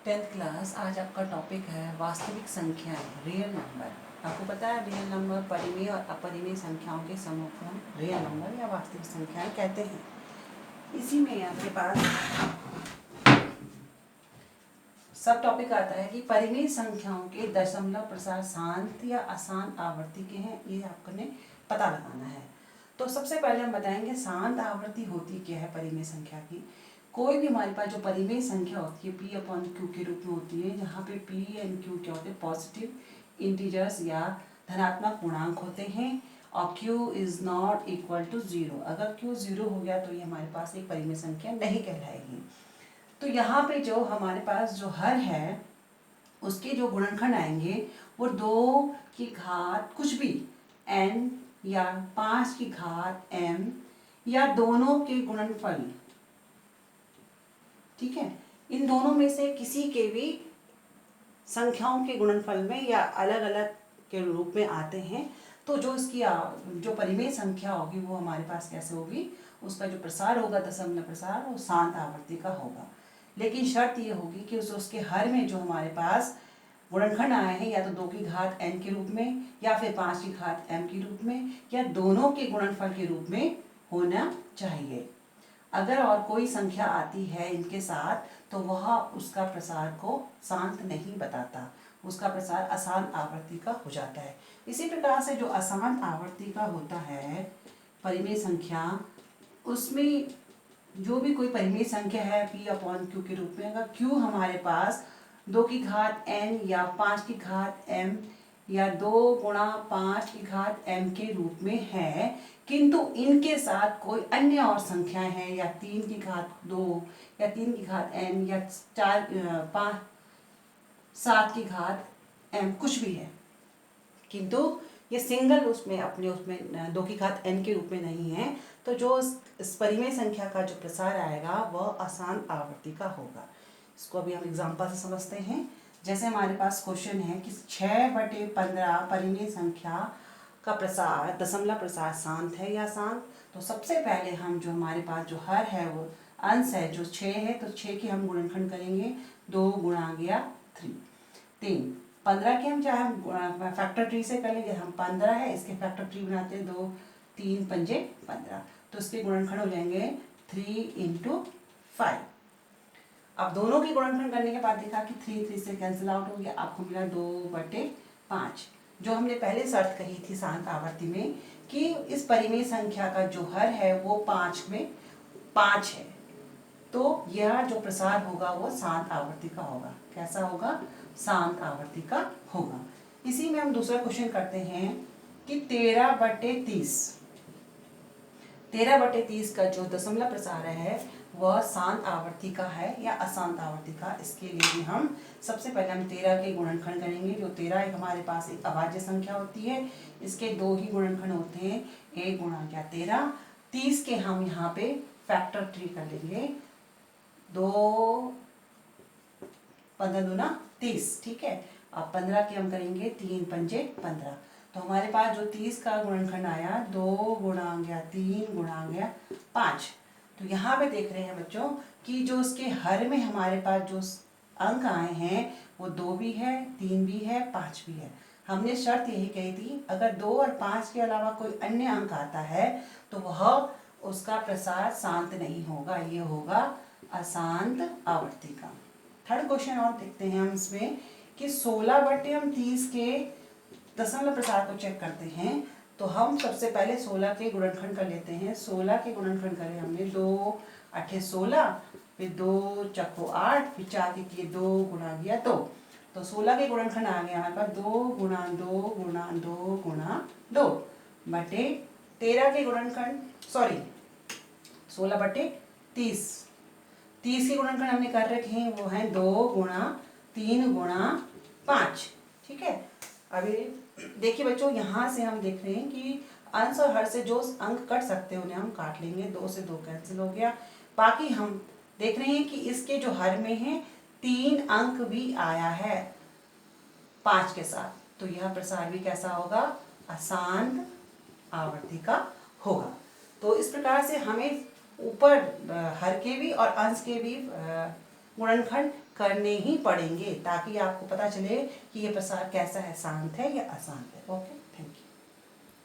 Tenth class. आज आपका topic है वास्तविक संख्याएं, रियल नंबर। आपको पता है रियल नंबर परिमेय और अपरिमेय संख्याओं के समूह को हम रियल नंबर या वास्तविक संख्याएं कहते हैं। इसी में आपके पास सब टॉपिक आता है कि परिमेय संख्याओं के दशमलव प्रसार शांत या अशांत आवर्ती के हैं, ये आपको ने पता लगाना है। तो सबसे पहले हम बताएंगे शांत आवर्ती होती क्या है परिमेय संख्या की। कोई भी हमारे पास जो परिमेय संख्या होती है P अपॉन Q के रूप में होती है, जहाँ पे P एंड Q क्या होते हैं, पॉजिटिव इंटीजर्स या धनात्मक पूर्णांक होते हैं, और Q is not equal to 0। अगर Q 0 हो गया तो ये हमारे पास एक परिमेय संख्या नहीं कहलाएगी। तो यहाँ पे जो हमारे पास जो हर है उसके जो गुणनखंड आएंगे वो 2 की घात कुछ भी n या 5 की घात m या दोनों के गुणनफल, ठीक है, इन दोनों में से किसी के भी संख्याओं के गुणनफल में या अलग अलग के रूप में आते हैं। तो जो इसकी जो परिमेय संख्या होगी वो हमारे पास कैसे होगी, उसका जो प्रसार होगा दशमलव प्रसार वो शांत आवर्ती का होगा। लेकिन शर्त ये होगी कि उसके हर में जो हमारे पास गुणनखंड आए हैं या तो 2 की घात n के रूप में या फिर 5 की घात m के रूप में या दोनों के गुणनफल के रूप में होना चाहिए। अगर और कोई संख्या आती है इनके साथ तो वह उसका प्रसार को शांत नहीं बताता, उसका प्रसार अशांत आवर्ती का हो जाता है। इसी प्रकार से जो अशांत आवर्ती का होता है परिमेय संख्या, उसमें जो भी कोई परिमेय संख्या है P अपॉन Q के रूप में, अगर Q हमारे पास 2 की घात n या 5 की घात m या 2 गुणा 5 की घात m के रूप में है, किंतु इनके साथ कोई अन्य और संख्याएं हैं या 3 की घात 2 या 3 की घात n या 7 की घात m कुछ भी है, किंतु ये सिंगल उसमें अपने उसमें 2 की घात n के रूप में नहीं है, तो जो इस परिमेय संख्या का जो प्रसार आएगा वह अशांत आवर्ती का होगा। इसको अभी हम एग्जांपल से समझते हैं। जैसे हमारे पास क्वेश्चन है कि 6/15 परिमेय संख्या का प्रसार दशमलव प्रसार शांत है या शांत। तो सबसे पहले हम जो हमारे पास जो हर है वो अंश है जो 6 है, तो 6 की हम गुणनखंड करेंगे, 2 गुणा गया 3। 15 के हम चाहे हम फैक्टर ट्री से कर लेंगे, हम 15 है इसके फैक्टर ट्री बनाते हैं, 2 3 पंजे 15, तो इसके गुणनखंड हो जाएंगे 3 × 5। अब दोनों के गुणनखंड करने के बाद देखा कि 3 से कैंसिल आउट हो गया, आपको मिला 2/5। जो हमने पहले शर्त कही थी शांत आवर्ती में कि इस परिमेय संख्या का जो हर है वो 5 में 5 है, तो यह जो प्रसार होगा वो शांत आवर्ती का होगा। कैसा होगा, शांत आवर्ती का होगा। इसी में हम दूसरा क्वेश्चन करते हैं कि 13/30 का जो दशमलव प्रसार है वह शांत आवर्ती का है या अशांत आवर्ती का। इसके लिए भी हम सबसे पहले हम 13 के गुणनखंड करेंगे। जो 13 एक हमारे पास एक अभाज्य संख्या होती है, इसके 2 ही गुणनखंड होते हैं, 1 गुणा क्या 13। 30 के हम यहाँ पे फैक्टर ट्री कर लेंगे, 2 15 दूना 30, ठीक है। अब 15 के हम करेंगे 3 पंजे 15, तो हमारे पास जो 30 का गुणनखंड आया 2 गुणा गया 3 गुणा गया 5। तो यहाँ पे देख रहे हैं बच्चों कि जो उसके हर में हमारे पास जो अंक आए हैं वो 2 भी है, 3 भी है, 5 भी है। हमने शर्त यही कही थी अगर 2 और 5 के अलावा कोई अन्य अंक आता है तो वह उसका प्रसार शांत नहीं होगा, ये होगा अशांत आवर्ती का। थर्ड क्वेश्चन और देखते हैं हम इसमें कि 16/30 के दशमलव प्रसार को चेक करते हैं। तो हम सबसे पहले 16 के गुणनखंड कर लेते हैं। 16 के गुणनखंड करें हमने, 2 8 16, फिर 2 चक्को 8, फिर 4 के किए 2 गुणा गया 2, तो 16 के गुणनखंड आ गया हमारे पास 2 गुणा 2 गुणा 2 गुणा 2 बटे 13 के गुणनखंड, सॉरी 16/30, 30 के गुणनखंड हमने कर रखे हैं, वो है 2 गुणा 3 गुणा 5, ठीक है। अभी देखिए बच्चों यहाँ से हम देख रहे हैं कि अंश और हर से जो अंक कट सकते हैं उन्हें हम काट लेंगे, 2 से 2 कैंसिल हो गया। बाकी हम देख रहे हैं कि इसके जो हर में है 3 अंक भी आया है 5 के साथ, तो यह प्रसार भी कैसा होगा, अशांत आवर्ती का होगा। तो इस प्रकार से हमें ऊपर हर के भी और अंश के भी गुणनखंड करने ही पड़ेंगे ताकि आपको पता चले कि ये प्रसार कैसा है, शांत है या अशांत है। Okay, thank you.